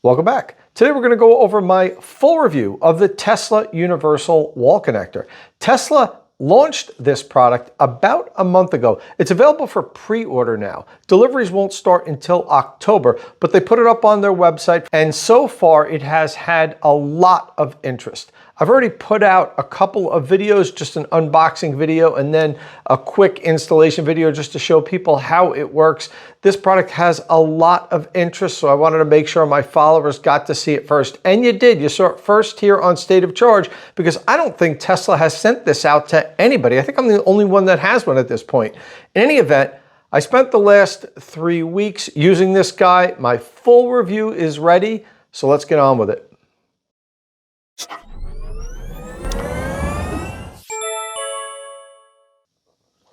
Welcome back. Today we're going to go over my full review of the Tesla Universal Wall Connector. Tesla launched this product about a month ago. It's available for pre-order now. Deliveries won't start until October, but they put it up on their website, and so far it has had a lot of interest. I've already put out a couple of videos, just an unboxing video and then a quick installation video just to show people how it works. This product has a lot of interest, so I wanted to make sure my followers got to see it first. And you did. You saw it first here on State of Charge, because I don't think Tesla has sent this out to anybody. I think I'm the only one that has one at this point. In any event, I spent the last 3 weeks using this guy. My full review is ready, so let's get on with it.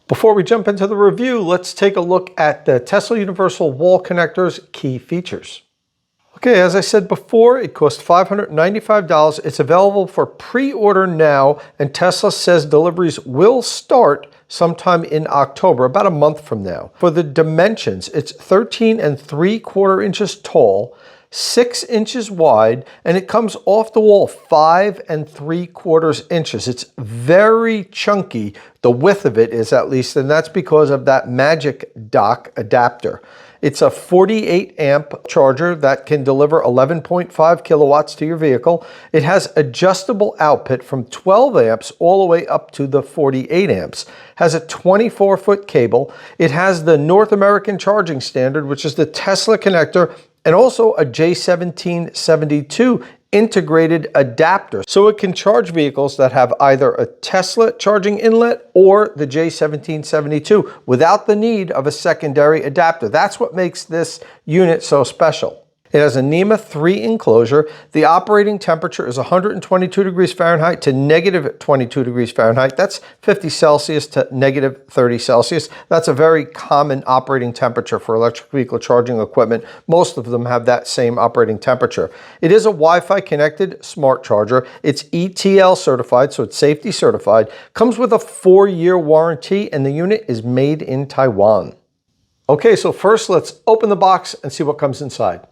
Before we jump into the review, let's take a look at the Tesla Universal Wall Connector's key features. Okay, as I said before, it costs $595. It's available for pre-order now, and Tesla says deliveries will start sometime in October, about a month from now. For the dimensions, it's 13 3/4 inches tall, 6 inches wide, and it comes off the wall 5 3/4 inches. It's very chunky. The width of it is, at least, and that's because of that Magic Dock adapter. It's a 48 amp charger that can deliver 11.5 kilowatts to your vehicle. It has adjustable output from 12 amps all the way up to the 48 amps. Has a 24-foot cable. It has the North American charging standard, which is the Tesla connector, and also a J1772 integrated adapter, so it can charge vehicles that have either a Tesla charging inlet or the J1772 without the need of a secondary adapter. That's what makes this unit so special. It has a NEMA 3 enclosure. The operating temperature is 122 degrees Fahrenheit to negative 22 degrees Fahrenheit. That's 50 Celsius to negative 30 Celsius. That's a very common operating temperature for electric vehicle charging equipment. Most of them have that same operating temperature. It is a Wi-Fi connected smart charger. It's ETL certified, so it's safety certified. Comes with a 4-year warranty, and the unit is made in Taiwan. Okay, so first let's open the box and see what comes inside.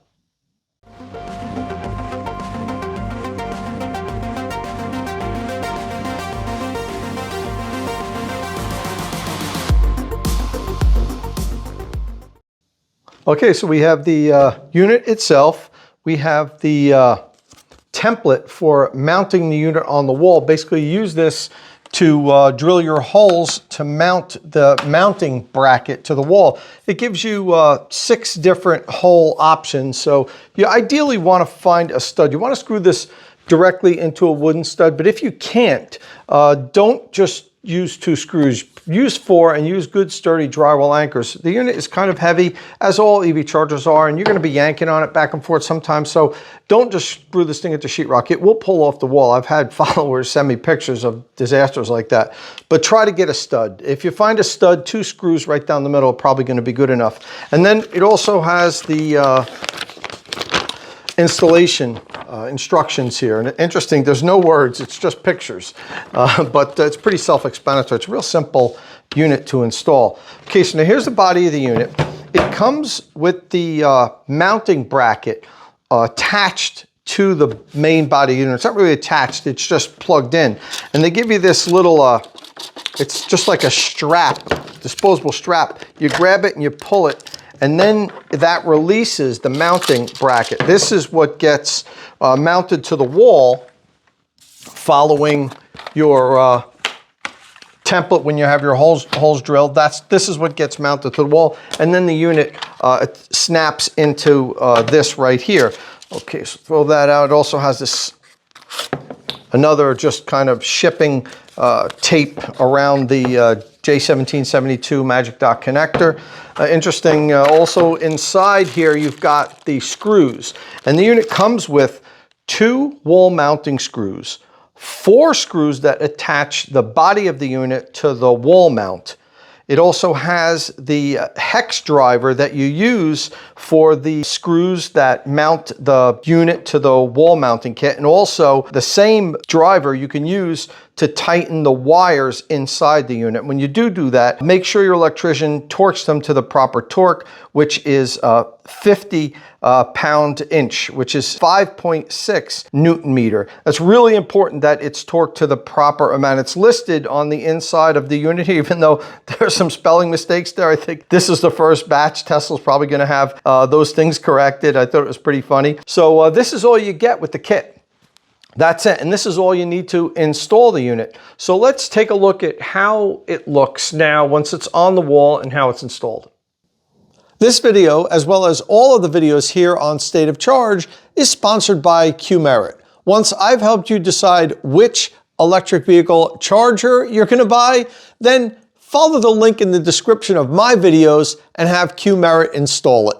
Okay, so we have the unit itself. We have the template for mounting the unit on the wall. Basically, you use this to drill your holes to mount the mounting bracket to the wall. It gives you 6 different hole options. So you ideally want to find a stud. You want to screw this directly into a wooden stud, but if you can't, don't just use 2 screws. Use 4 and use good sturdy drywall anchors. The unit is kind of heavy, as all EV chargers are, and you're going to be yanking on it back and forth sometimes, so don't just screw this thing into sheetrock. It will pull off the wall. I've had followers send me pictures of disasters like that, but try to get a stud. If you find a stud, 2 screws right down the middle are probably going to be good enough. And then it also has the installation instructions here, and interesting, there's no words, it's just pictures, but it's pretty self-explanatory. It's a real simple unit to install. Okay, so now here's the body of the unit. It comes with the mounting bracket attached to the main body unit. It's not really attached, it's just plugged in, and they give you this little it's just like a strap, disposable strap. You grab it and you pull it, and then that releases the mounting bracket. This is what gets mounted to the wall following your template when you have your holes drilled. This is what gets mounted to the wall, and then the unit snaps into this right here. Okay, so throw that out. It also has this another just kind of shipping tape around the J1772 Magic Dock connector. Interesting, also inside here you've got the screws, and the unit comes with 2 wall mounting screws, 4 screws that attach the body of the unit to the wall mount. It also has the hex driver that you use for the screws that mount the unit to the wall mounting kit, and also the same driver you can use to tighten the wires inside the unit. When you do that, make sure your electrician torques them to the proper torque, which is 50 pound-inch, which is 5.6 Newton meter. That's really important that it's torqued to the proper amount. It's listed on the inside of the unit, even though there's some spelling mistakes there. I think this is the first batch. Tesla's probably going to have those things corrected. I thought it was pretty funny. So this is all you get with the kit. That's it, and this is all you need to install the unit. So let's take a look at how it looks now once it's on the wall and how it's installed. This video, as well as all of the videos here on State of Charge, is sponsored by Qmerit. Once I've helped you decide which electric vehicle charger you're going to buy, then follow the link in the description of my videos and have Qmerit install it.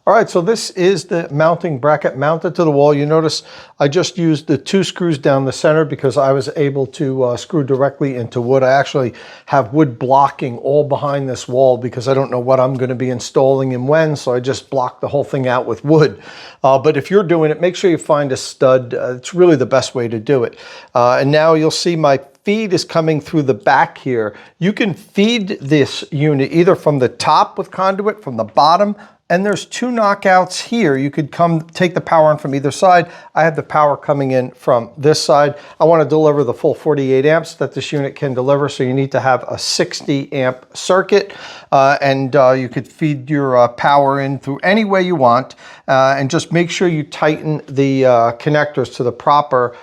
All right, so this is the mounting bracket mounted to the wall. You notice I just used the 2 screws down the center because I was able to screw directly into wood. I actually have wood blocking all behind this wall because I don't know what I'm going to be installing and when, so I just blocked the whole thing out with wood. But if you're doing it, make sure you find a stud. It's really the best way to do it. And now you'll see my feed is coming through the back here. You can feed this unit either from the top with conduit, from the bottom, and there's 2 knockouts here. You could come take the power on from either side. I have the power coming in from this side. I want to deliver the full 48 amps that this unit can deliver, so you need to have a 60 amp circuit, and you could feed your power in through any way you want, and just make sure you tighten the connectors to the proper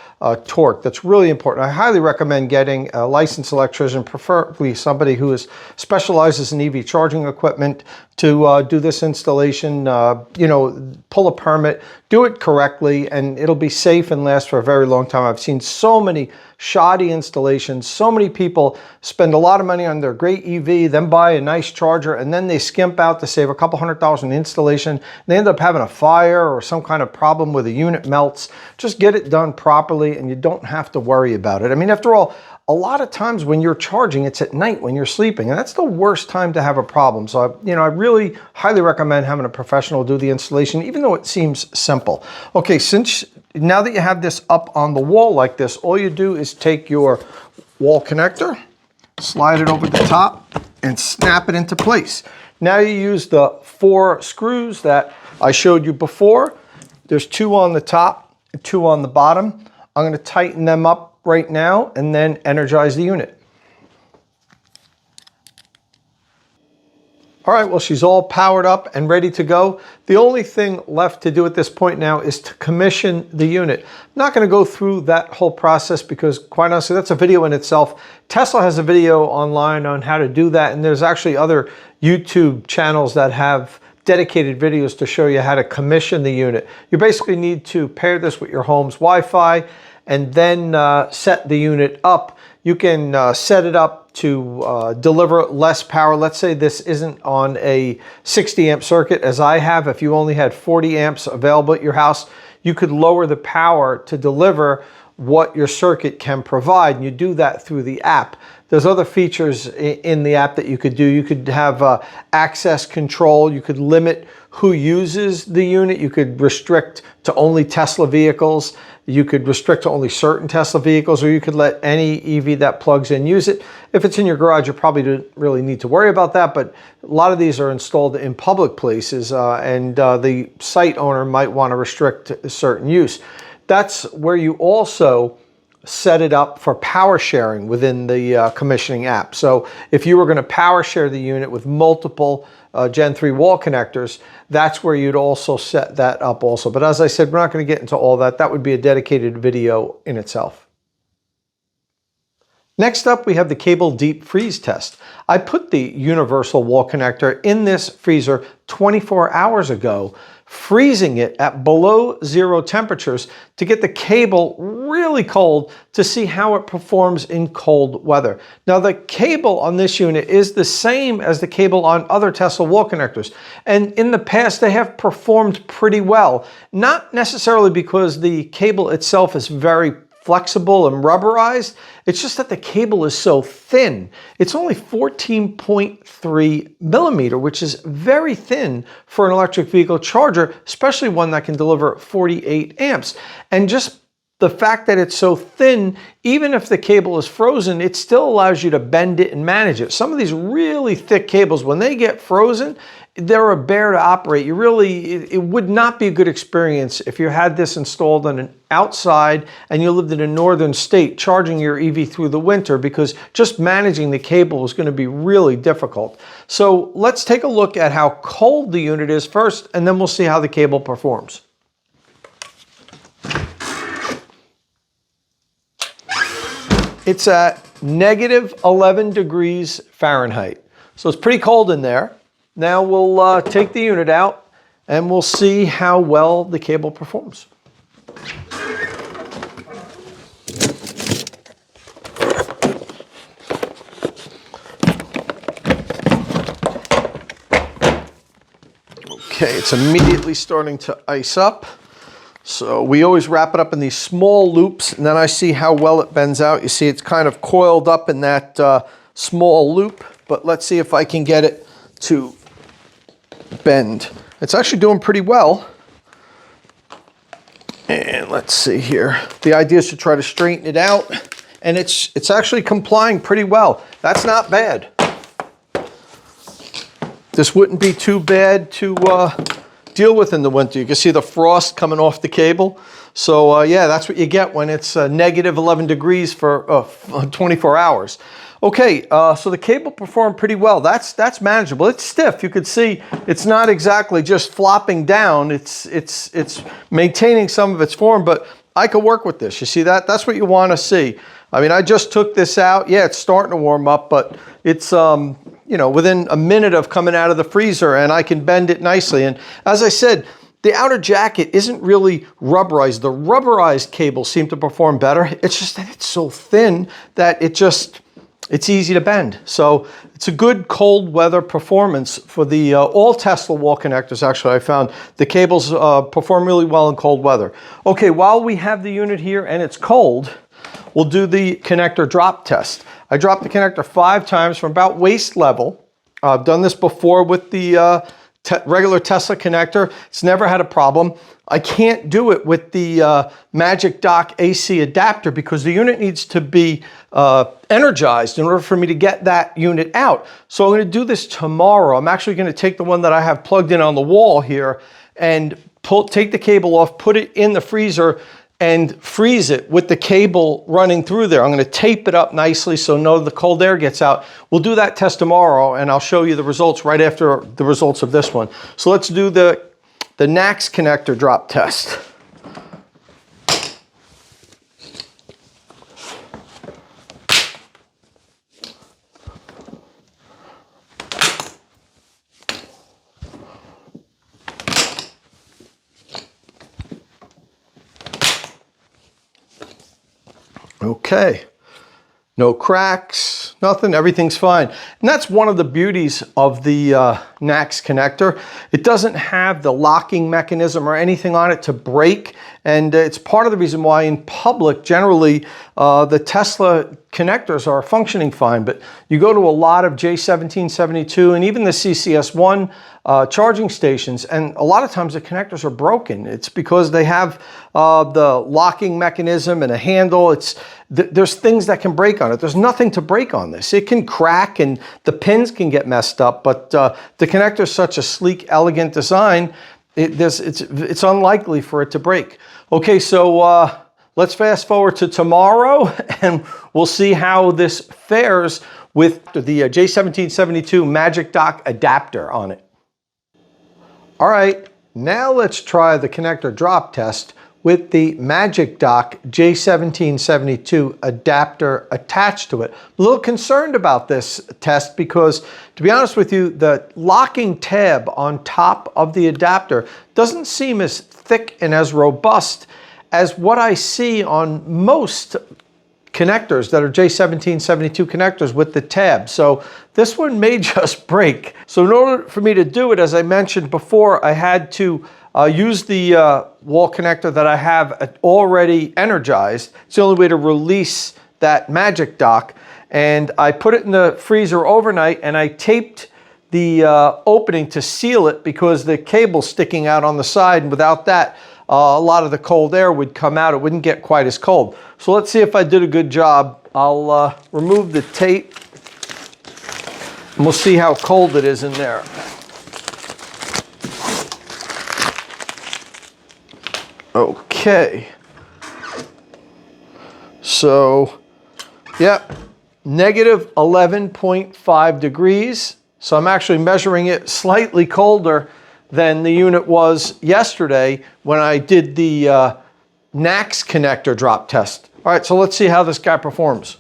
torque. That's really important. I highly recommend getting a licensed electrician, preferably somebody who specializes in EV charging equipment, to do this installation. You know, pull a permit, do it correctly, and it'll be safe and last for a very long time. I've seen so many shoddy installations. So many people spend a lot of money on their great EV, then buy a nice charger, and then they skimp out to save a couple $100 in installation. They end up having a fire or some kind of problem where the unit melts. Just get it done properly and you don't have to worry about it. I mean, after all, a lot of times when you're charging, it's at night when you're sleeping, and that's the worst time to have a problem. So, I really highly recommend having a professional do the installation, even though it seems simple. Okay, now that you have this up on the wall like this, all you do is take your wall connector, slide it over the top, and snap it into place. Now you use the 4 screws that I showed you before. There's 2 on the top and 2 on the bottom. I'm going to tighten them up right now and then energize the unit. All right, well, she's all powered up and ready to go. The only thing left to do at this point now is to commission the unit. I'm not going to go through that whole process because, quite honestly, that's a video in itself. Tesla has a video online on how to do that, and there's actually other YouTube channels that have dedicated videos to show you how to commission the unit. You basically need to pair this with your home's Wi-Fi and then set the unit up. You can set it up to deliver less power. Let's say this isn't on a 60 amp circuit as I have. If you only had 40 amps available at your house, you could lower the power to deliver what your circuit can provide, and you do that through the app. There's other features in the app that you could do. You could have access control. You could limit who uses the unit. You could restrict to only Tesla vehicles. You could restrict to only certain Tesla vehicles, or you could let any EV that plugs in use it. If it's in your garage, you probably don't really need to worry about that, but a lot of these are installed in public places, and the site owner might want to restrict certain use. That's where you also set it up for power sharing within the commissioning app. So if you were going to power share the unit with multiple Gen 3 wall connectors, that's where you'd also set that up also. But as I said, we're not going to get into all that. That would be a dedicated video in itself. Next up, we have the cable deep freeze test. I put the universal wall connector in this freezer 24 hours ago, freezing it at below 0 temperatures to get the cable really cold to see how it performs in cold weather. Now, the cable on this unit is the same as the cable on other Tesla wall connectors, and in the past they have performed pretty well. Not necessarily because the cable itself is very flexible and rubberized. It's just that the cable is so thin. It's only 14.3 millimeter, which is very thin for an electric vehicle charger, especially one that can deliver 48 amps. And just the fact that it's so thin, even if the cable is frozen, it still allows you to bend it and manage it. Some of these really thick cables, when they get frozen, they're a bear to operate. It would not be a good experience if you had this installed on an outside and you lived in a northern state charging your EV through the winter, because just managing the cable is going to be really difficult. So let's take a look at how cold the unit is first, and then we'll see how the cable performs. It's at -11 degrees Fahrenheit. So it's pretty cold in there. Now we'll take the unit out and we'll see how well the cable performs. Okay, it's immediately starting to ice up. So we always wrap it up in these small loops, and then I see how well it bends out. You see it's kind of coiled up in that small loop, but let's see if I can get it to bend. It's actually doing pretty well. And let's see here. The idea is to try to straighten it out, and it's actually complying pretty well. That's not bad. This wouldn't be too bad to deal with in the winter. You can see the frost coming off the cable. So yeah, that's what you get when it's -11 degrees for 24 hours. Okay, so the cable performed pretty well. That's manageable. It's stiff. You could see it's not exactly just flopping down. It's maintaining some of its form, but I could work with this. You see that? That's what you want to see. I mean, I just took this out. Yeah, it's starting to warm up, but it's you know, within a minute of coming out of the freezer, and I can bend it nicely. And as I said, the outer jacket isn't really rubberized. The rubberized cables seem to perform better. It's just that it's so thin that it's easy to bend. So it's a good cold weather performance for the all Tesla wall connectors. Actually, I found the cables perform really well in cold weather. Okay, while we have the unit here and it's cold, we'll do the connector drop test. I dropped the connector 5 times from about waist level. I've done this before with the regular Tesla connector. It's never had a problem. I can't do it with the Magic Dock AC adapter because the unit needs to be energized in order for me to get that unit out. So I'm going to do this tomorrow. I'm actually going to take the one that I have plugged in on the wall here and take the cable off, put it in the freezer, and freeze it with the cable running through there. I'm going to tape it up nicely so none of the cold air gets out. We'll do that test tomorrow, and I'll show you the results right after the results of this one. So let's do the NACS connector drop test. Okay, no cracks, nothing, everything's fine. And that's one of the beauties of the NACS connector. It doesn't have the locking mechanism or anything on it to break, and it's part of the reason why in public, generally, the Tesla connectors are functioning fine, but you go to a lot of J1772 and even the CCS1 charging stations, and a lot of times the connectors are broken. It's because they have the locking mechanism and a handle. There's things that can break on it. There's nothing to break on this. It can crack and the pins can get messed up, but the connector is such a sleek, elegant design, it's unlikely for it to break. Okay, so let's fast forward to tomorrow and we'll see how this fares with the J1772 Magic Dock adapter on it. All right, now let's try the connector drop test with the Magic Dock J1772 adapter attached to it. I'm a little concerned about this test because, to be honest with you, the locking tab on top of the adapter doesn't seem as thick and as robust as what I see on most connectors that are J1772 connectors with the tab. So this one may just break. So in order for me to do it, as I mentioned before, I had to use the wall connector that I have already energized. It's the only way to release that Magic Dock. And I put it in the freezer overnight and I taped the opening to seal it because the cable's sticking out on the side, and without that, a lot of the cold air would come out. It wouldn't get quite as cold. So let's see if I did a good job. I'll remove the tape and we'll see how cold it is in there. Okay. So, yep, negative 11.5 degrees. So I'm actually measuring it slightly colder than the unit was yesterday when I did the NACS connector drop test. All right, so let's see how this guy performs.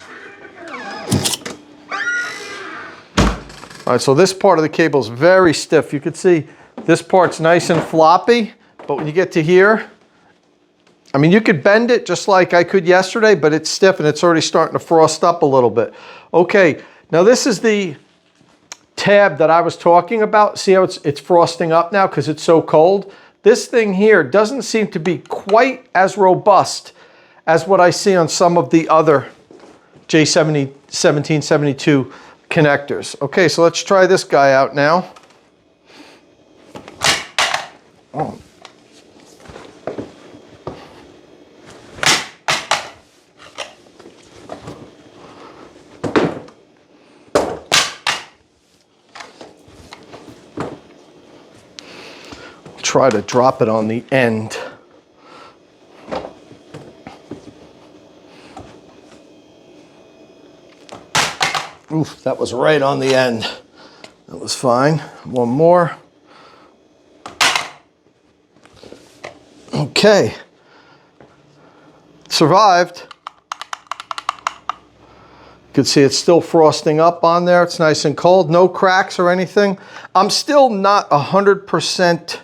All right, so this part of the cable is very stiff. You can see this part's nice and floppy, but when you get to here, I mean, you could bend it just like I could yesterday, but it's stiff and it's already starting to frost up a little bit. Okay, now this is the tab that I was talking about. See how it's frosting up now because it's so cold? This thing here doesn't seem to be quite as robust as what I see on some of the other J1772 connectors. Okay, so let's try this guy out now. Oh. Try to drop it on the end. Oof, that was right on the end. That was fine. One more. Okay. Survived. You can see it's still frosting up on there. It's nice and cold. No cracks or anything. I'm still not 100%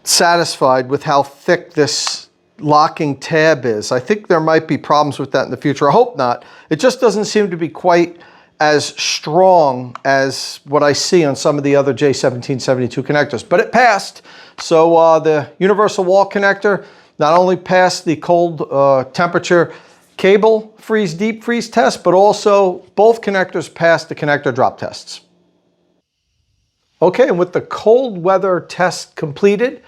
satisfied with how thick this locking tab is. I think there might be problems with that in the future. I hope not. It just doesn't seem to be quite as strong as what I see on some of the other J1772 connectors, but it passed. So the universal wall connector not only passed the cold temperature cable freeze deep freeze test, but also both connectors passed the connector drop tests. Okay, and with the cold weather test completed,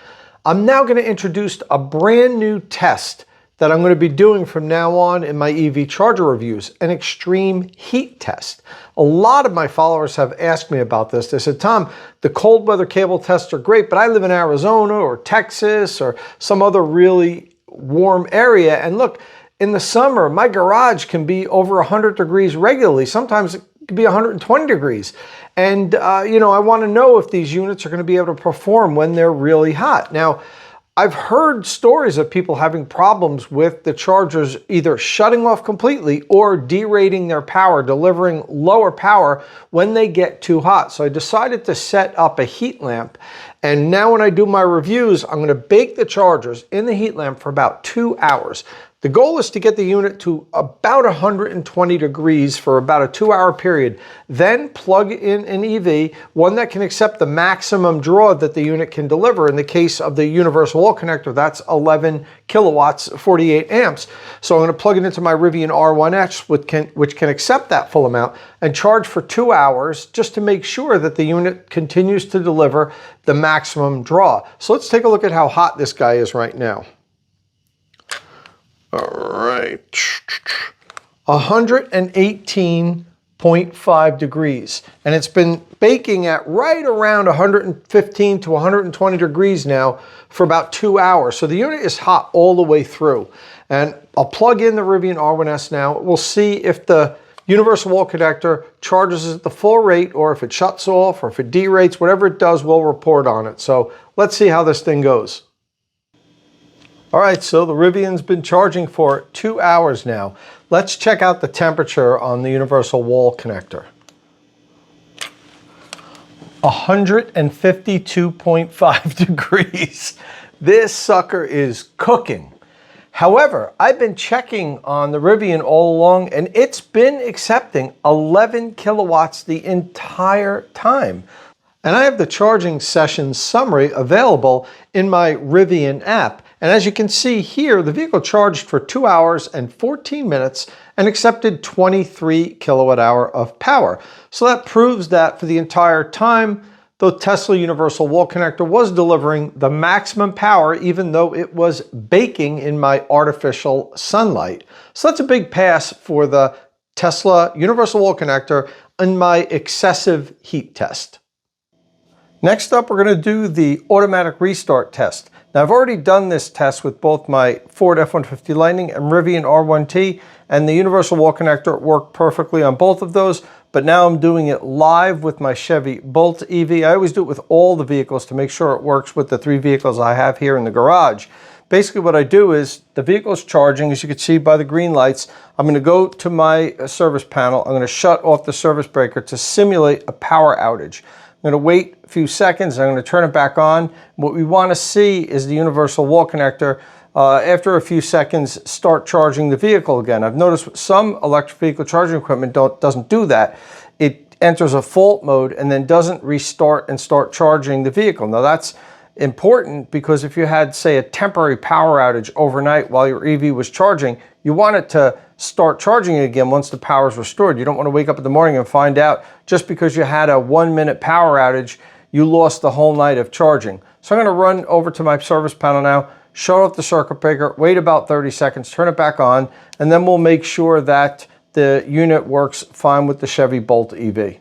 I'm now going to introduce a brand new test that I'm going to be doing from now on in my EV charger reviews, an extreme heat test. A lot of my followers have asked me about this. They said, Tom, the cold weather cable tests are great, but I live in Arizona or Texas or some other really warm area. And look, in the summer, my garage can be over 100 degrees regularly. Sometimes it could be 120 degrees. And, you know, I want to know if these units are going to be able to perform when they're really hot. Now, I've heard stories of people having problems with the chargers either shutting off completely or derating their power, delivering lower power when they get too hot. So I decided to set up a heat lamp. And now when I do my reviews, I'm going to bake the chargers in the heat lamp for about 2 hours. The goal is to get the unit to about 120 degrees for about a 2-hour period. Then plug in an EV, one that can accept the maximum draw that the unit can deliver. In the case of the universal wall connector, that's 11 kilowatts, 48 amps. So I'm going to plug it into my Rivian R1S, which can accept that full amount, and charge for 2 hours just to make sure that the unit continues to deliver the maximum draw. So let's take a look at how hot this guy is right now. All right, 118.5 degrees. And it's been baking at right around 115 to 120 degrees now for about 2 hours. So the unit is hot all the way through. And I'll plug in the Rivian R1S now. We'll see if the universal wall connector charges at the full rate or if it shuts off or if it derates. Whatever it does, we'll report on it. So let's see how this thing goes. All right, so the Rivian's been charging for 2 hours now. Let's check out the temperature on the universal wall connector. 152.5 degrees. This sucker is cooking. However, I've been checking on the Rivian all along and it's been accepting 11 kilowatts the entire time. And I have the charging session summary available in my Rivian app. And as you can see here, the vehicle charged for 2 hours and 14 minutes and accepted 23 kilowatt hour of power. So that proves that for the entire time, the Tesla universal wall connector was delivering the maximum power even though it was baking in my artificial sunlight. So that's a big pass for the Tesla universal wall connector in my excessive heat test. Next up, we're going to do the automatic restart test. Now, I've already done this test with both my Ford F-150 Lightning and Rivian R1T, and the universal wall connector worked perfectly on both of those, but now I'm doing it live with my Chevy Bolt EV. I always do it with all the vehicles to make sure it works with the 3 vehicles I have here in the garage. Basically what I do is the vehicle is charging, as you can see by the green lights. I'm going to go to my service panel. I'm going to shut off the service breaker to simulate a power outage. I'm going to wait a few seconds. I'm going to turn it back on. What we want to see is the universal wall connector, after a few seconds, start charging the vehicle again. I've noticed some electric vehicle charging equipment doesn't do that. It enters a fault mode and then doesn't restart and start charging the vehicle. Now that's important because if you had, say, a temporary power outage overnight while your EV was charging, you want it to start charging again once the power is restored. You don't want to wake up in the morning and find out just because you had a 1-minute power outage, you lost the whole night of charging. So I'm going to run over to my service panel now, shut off the circuit breaker, wait about 30 seconds, turn it back on, and then we'll make sure that the unit works fine with the Chevy Bolt EV.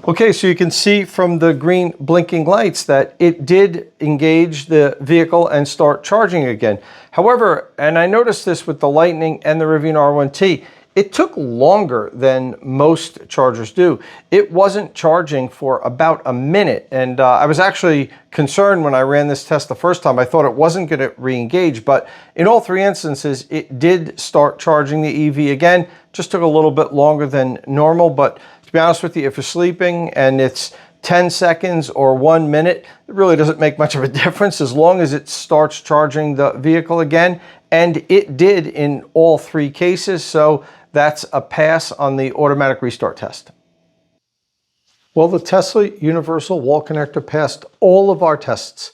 Okay, so you can see from the green blinking lights that it did engage the vehicle and start charging again. However, and I noticed this with the Lightning and the Rivian R1T, it took longer than most chargers do. It wasn't charging for about a minute, and I was actually concerned when I ran this test the first time. I thought it wasn't going to re-engage, but in all 3 instances, it did start charging the EV again. Just took a little bit longer than normal, but to be honest with you, if you're sleeping and it's 10 seconds or 1 minute, it really doesn't make much of a difference as long as it starts charging the vehicle again. And it did in all 3 cases, so that's a pass on the automatic restart test. Well, the Tesla universal wall connector passed all of our tests.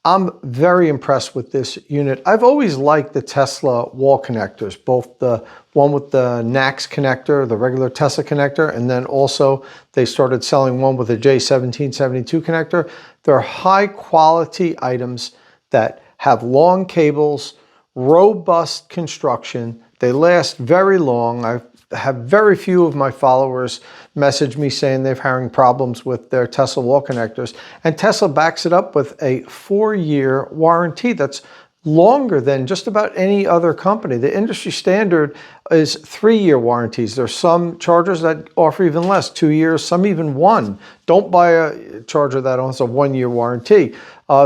I'm very impressed with this unit. I've always liked the Tesla wall connectors, both the one with the NACS connector, the regular Tesla connector, and then also they started selling one with a J1772 connector. They're high quality items that have long cables, robust construction. They last very long. I have very few of my followers message me saying they're having problems with their Tesla wall connectors. And Tesla backs it up with a 4-year warranty that's longer than just about any other company. The industry standard is 3-year warranties. There's some chargers that offer even less, 2 years, some even 1. Don't buy a charger that has a 1-year warranty.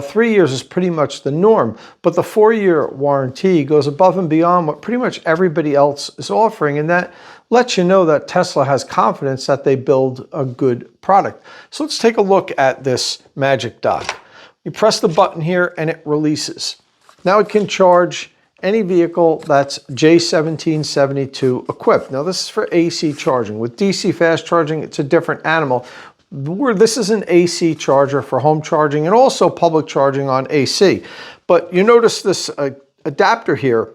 3 years is pretty much the norm, but the 4-year warranty goes above and beyond what pretty much everybody else is offering, and that lets you know that Tesla has confidence that they build a good product. So let's take a look at this magic dock. You press the button here and it releases. Now it can charge any vehicle that's J1772 equipped. Now this is for AC charging. With DC fast charging, it's a different animal. This is an AC charger for home charging and also public charging on AC. But you notice this adapter here,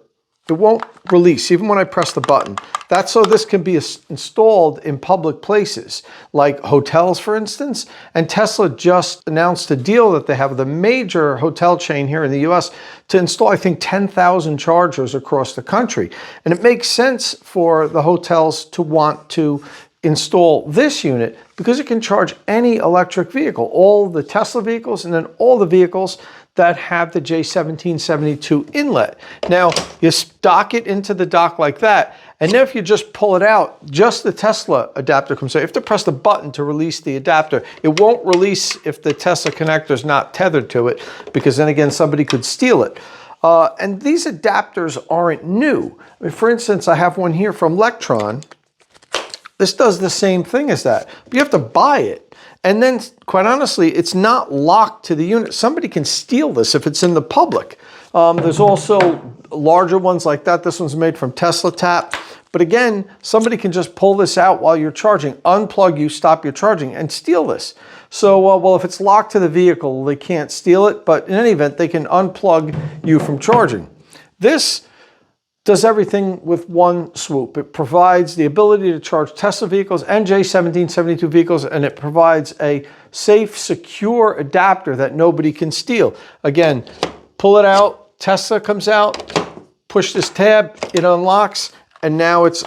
it won't release even when I press the button. That's so this can be installed in public places like hotels, for instance. And Tesla just announced a deal that they have with a major hotel chain here in the US to install, I think, 10,000 chargers across the country. And it makes sense for the hotels to want to install this unit because it can charge any electric vehicle, all the Tesla vehicles and then all the vehicles that have the J1772 inlet. Now, you dock it into the dock like that, And then if you just pull it out, just the Tesla adapter comes out. You have to press the button to release the adapter. It won't release if the Tesla connector is not tethered to it, because then again, somebody could steal it. And these adapters aren't new. I mean, for instance, I have one here from Lectron. This does the same thing as that. But you have to buy it. And then, quite honestly, it's not locked to the unit. Somebody can steal this if it's in the public. There's also larger ones like that. This one's made from Tesla Tap. But again, somebody can just pull this out while you're charging, unplug you, stop your charging, and steal this. So, well, if it's locked to the vehicle, they can't steal it. But in any event, they can unplug you from charging. This does everything with one swoop. It provides the ability to charge Tesla vehicles and J1772 vehicles, and it provides a safe, secure adapter that nobody can steal. Again, pull it out, Tesla comes out, push this tab, it unlocks, and now it's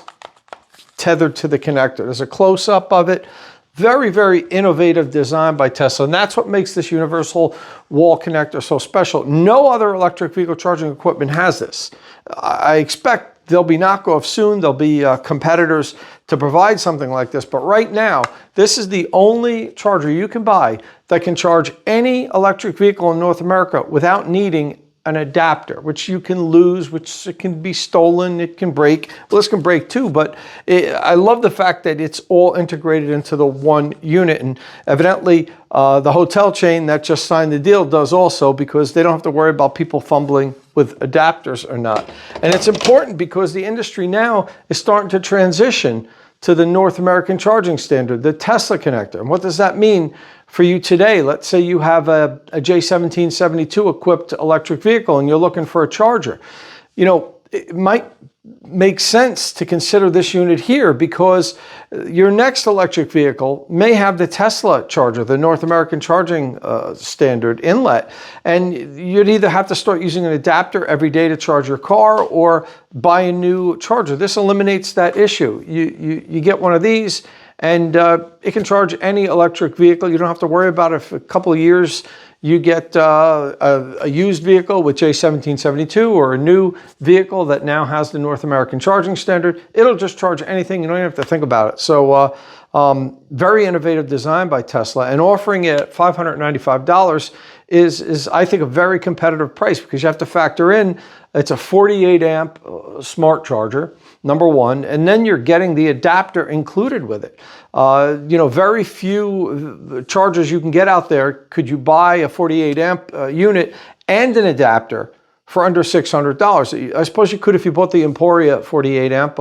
tethered to the connector. There's a close-up of it. Very, very innovative design by Tesla, and that's what makes this universal wall connector so special. No other electric vehicle charging equipment has this. I expect there'll be knockoffs soon. There'll be competitors to provide something like this, but right now, this is the only charger you can buy that can charge any electric vehicle in North America without needing an adapter, which you can lose, which it can be stolen, it can break. Well, this can break too, but I love the fact that it's all integrated into the one unit. And evidently, the hotel chain that just signed the deal does also, because they don't have to worry about people fumbling with adapters or not. And it's important because the industry now is starting to transition to the North American charging standard, the Tesla connector. And what does that mean for you today? Let's say you have a J1772 equipped electric vehicle and you're looking for a charger. You know, it might make sense to consider this unit here, because your next electric vehicle may have the Tesla charger, the North American charging standard inlet, and you'd either have to start using an adapter every day to charge your car or buy a new charger. This eliminates that issue. You get one of these, and it can charge any electric vehicle. You don't have to worry about it for a couple of years. You get a used vehicle with J1772 or a new vehicle that now has the North American charging standard. It'll just charge anything. You don't even have to think about it. So very innovative design by Tesla, and offering it at $595 is I think a very competitive price, because you have to factor in it's a 48 amp smart charger, number one, and then you're getting the adapter included with it. You know, very few chargers you can get out there could you buy a 48 amp unit and an adapter for under $600. I suppose you could if you bought the Emporia 48 amp.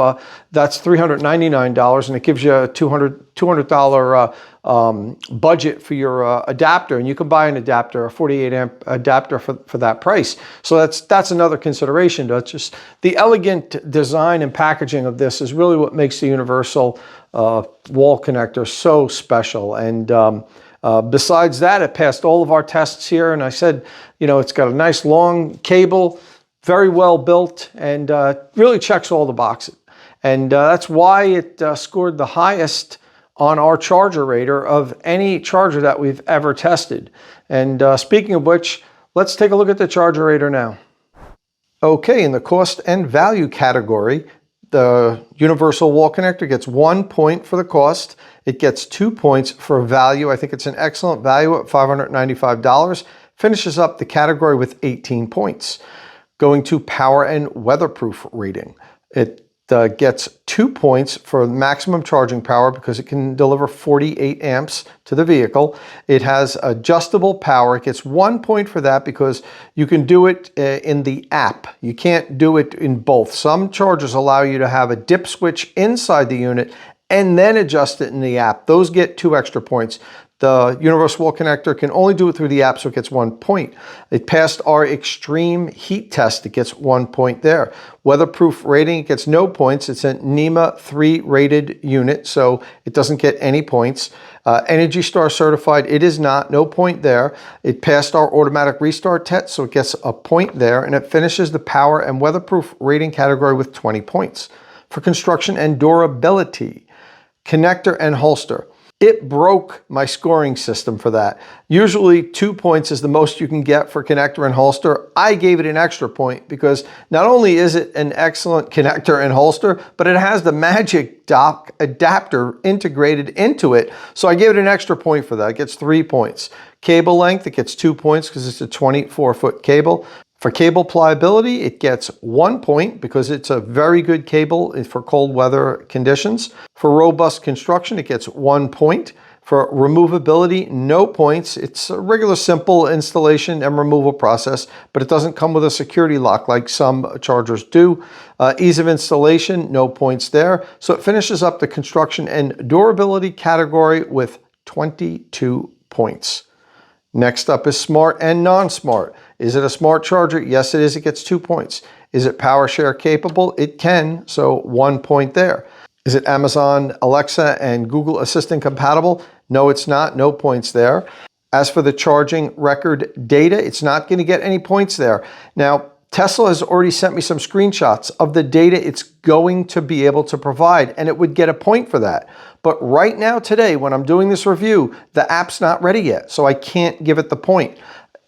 That's $399, and it gives you a $200 budget for your adapter, and you can buy an adapter, a 48 amp adapter for that price. So that's another consideration. That's just the elegant design and packaging of this is really what makes the universal wall connector so special. And besides that, it passed all of our tests here, and I said, you know, it's got a nice long cable, very well built, and really checks all the boxes. And that's why it scored the highest on our ChargerRater of any charger that we've ever tested. And speaking of which, let's take a look at the ChargerRater now. Okay, in the cost and value category, the universal wall connector gets 1 point for the cost. It gets 2 points for value. I think it's an excellent value at $595. Finishes up the category with 18 points. Going to power and weatherproof rating. It gets 2 points for maximum charging power because it can deliver 48 amps to the vehicle. It has adjustable power. It gets 1 point for that because you can do it in the app. You can't do it in both. Some chargers allow you to have a dip switch inside the unit and then adjust it in the app. Those get 2 extra points. The universal wall connector can only do it through the app, so it gets 1 point. It passed our extreme heat test. It gets 1 point there. Weatherproof rating, it gets no points. It's a NEMA 3 rated unit, so it doesn't get any points. Energy Star certified, it is not, no point there. It passed our automatic restart test, so it gets a point there, and it finishes the power and weatherproof rating category with 20 points. For construction and durability, connector and holster. It broke my scoring system for that. Usually 2 points is the most you can get for connector and holster. I gave it an extra point because not only is it an excellent connector and holster, but it has the magic dock adapter integrated into it. So I gave it an extra point for that. It gets 3 points. Cable length, it gets 2 points because it's a 24-foot cable. For cable pliability, it gets 1 point because it's a very good cable for cold weather conditions. For robust construction, it gets 1 point. For removability, no points. It's a regular simple installation and removal process, but it doesn't come with a security lock like some chargers do. Ease of installation, no points there. So it finishes up the construction and durability category with 22 points. Next up is smart and non-smart. Is it a smart charger? Yes, it is. It gets 2 points. Is it power share capable? It can, so 1 point there. Is it Amazon, Alexa, and Google Assistant compatible? No, it's not. No points there. As for the charging record data, it's not going to get any points there. Now, Tesla has already sent me some screenshots of the data it's going to be able to provide, and it would get a point for that. But right now, today, when I'm doing this review, the app's not ready yet, so I can't give it the point.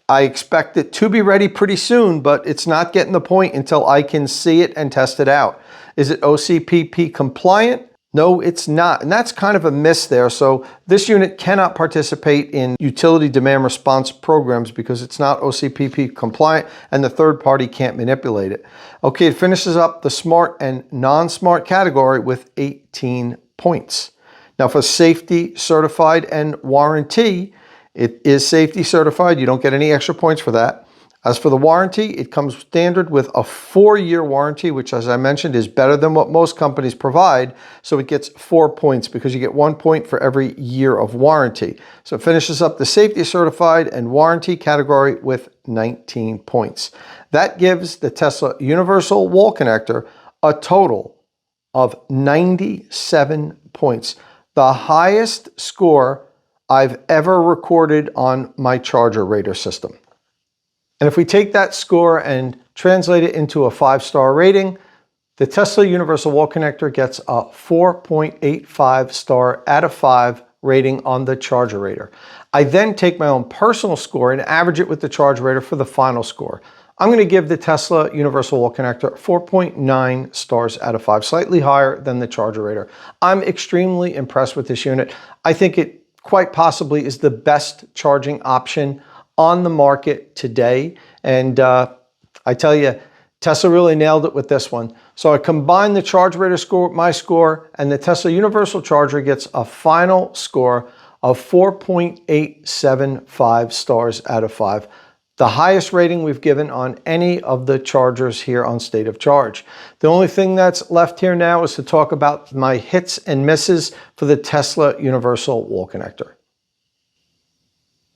I expect it to be ready pretty soon, but it's not getting the point until I can see it and test it out. Is it OCPP compliant? No, it's not. And that's kind of a miss there. So this unit cannot participate in utility demand response programs because it's not OCPP compliant and the third party can't manipulate it. Okay, it finishes up the smart and non-smart category with 18 points. Now for safety certified and warranty, it is safety certified. You don't get any extra points for that. As for the warranty, it comes standard with a 4-year warranty, which as I mentioned is better than what most companies provide. So it gets 4 points because you get 1 point for every year of warranty. So it finishes up the safety certified and warranty category with 19 points. That gives the Tesla Universal Wall Connector a total of 97 points. The highest score I've ever recorded on my ChargerRater system. And if we take that score and translate it into a 5-star rating, the Tesla Universal Wall Connector gets a 4.85 star out of 5 rating on the ChargerRater. I then take my own personal score and average it with the ChargerRater for the final score. I'm going to give the Tesla Universal Wall Connector 4.9 stars out of 5, slightly higher than the ChargerRater. I'm extremely impressed with this unit. I think it quite possibly is the best charging option on the market today. And I tell you, Tesla really nailed it with this one. So I combine the ChargerRater score with my score, and the Tesla Universal Charger gets a final score of 4.875 stars out of 5. The highest rating we've given on any of the chargers here on State of Charge. The only thing that's left here now is to talk about my hits and misses for the Tesla Universal Wall Connector.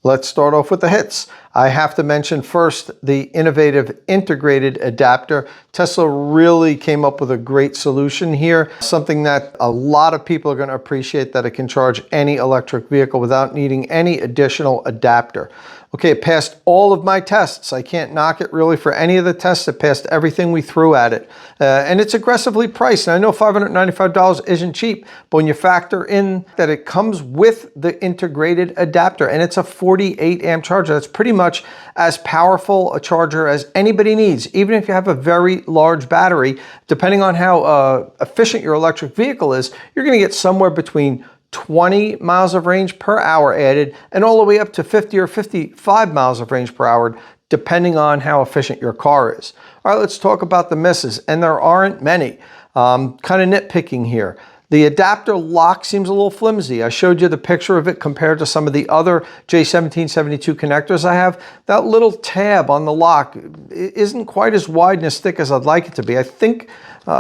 Let's start off with the hits. I have to mention first the innovative integrated adapter. Tesla really came up with a great solution here, something that a lot of people are going to appreciate, that it can charge any electric vehicle without needing any additional adapter. Okay, it passed all of my tests. I can't knock it really for any of the tests. It passed everything we threw at it. And it's aggressively priced. And I know $595 isn't cheap, but when you factor in that it comes with the integrated adapter and it's a 48 amp charger, that's pretty much as powerful a charger as anybody needs. Even if you have a very large battery, depending on how efficient your electric vehicle is, you're going to get somewhere between 20 miles of range per hour added and all the way up to 50 or 55 miles of range per hour, depending on how efficient your car is. All right, let's talk about the misses, and there aren't many. Kind of nitpicking here. The adapter lock seems a little flimsy. I showed you the picture of it compared to some of the other J1772 connectors I have. That little tab on the lock isn't quite as wide and as thick as I'd like it to be. I think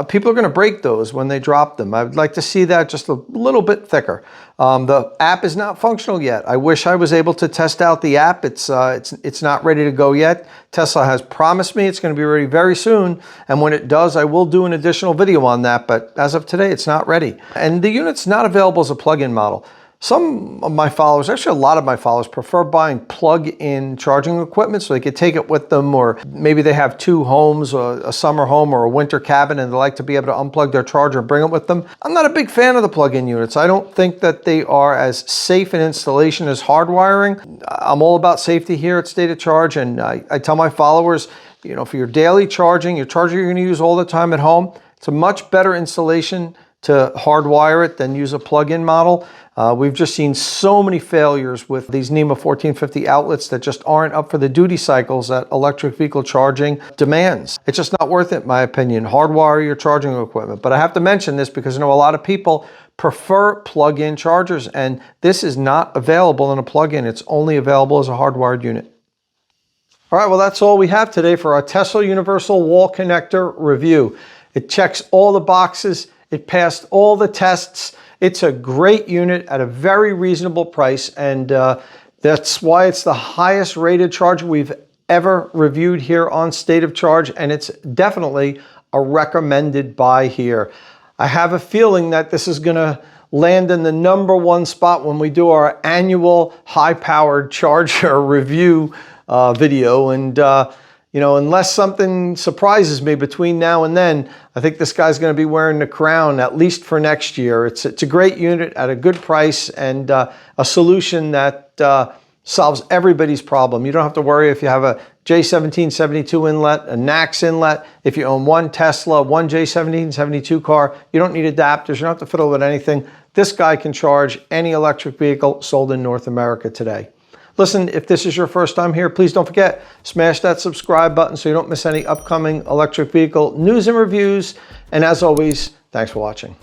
people are going to break those when they drop them. I'd like to see that just a little bit thicker. The app is not functional yet. I wish I was able to test out the app. It's not ready to go yet. Tesla has promised me it's going to be ready very soon, and when it does, I will do an additional video on that, but as of today, it's not ready. And the unit's not available as a plug-in model. Some of my followers, actually a lot of my followers, prefer buying plug-in charging equipment so they could take it with them, or maybe they have two homes, a summer home or a winter cabin, and they like to be able to unplug their charger and bring it with them. I'm not a big fan of the plug-in units. I don't think that they are as safe in installation as hardwiring. I'm all about safety here at State of Charge, and I tell my followers, you know, for your daily charging, your charger you're going to use all the time at home, it's a much better installation to hardwire it than use a plug-in model. We've just seen so many failures with these NEMA 1450 outlets that just aren't up for the duty cycles that electric vehicle charging demands. It's just not worth it, in my opinion. Hardwire your charging equipment. But I have to mention this because I know a lot of people prefer plug-in chargers, and this is not available in a plug-in. It's only available as a hardwired unit. All right, well, that's all we have today for our Tesla Universal Wall Connector review. It checks all the boxes. It passed all the tests. It's a great unit at a very reasonable price, and that's why it's the highest rated charger we've ever reviewed here on State of Charge, and it's definitely a recommended buy here. I have a feeling that this is going to land in the #1 spot when we do our annual high-powered charger review video, and you know, unless something surprises me between now and then, I think this guy's going to be wearing the crown at least for next year. It's a great unit at a good price, and a solution that solves everybody's problem. You don't have to worry if you have a J1772 inlet, a NACS inlet. If you own one Tesla, one J1772 car, you don't need adapters. You don't have to fiddle with anything. This guy can charge any electric vehicle sold in North America today. Listen, if this is your first time here, please don't forget, smash that subscribe button so you don't miss any upcoming electric vehicle news and reviews. And as always, thanks for watching.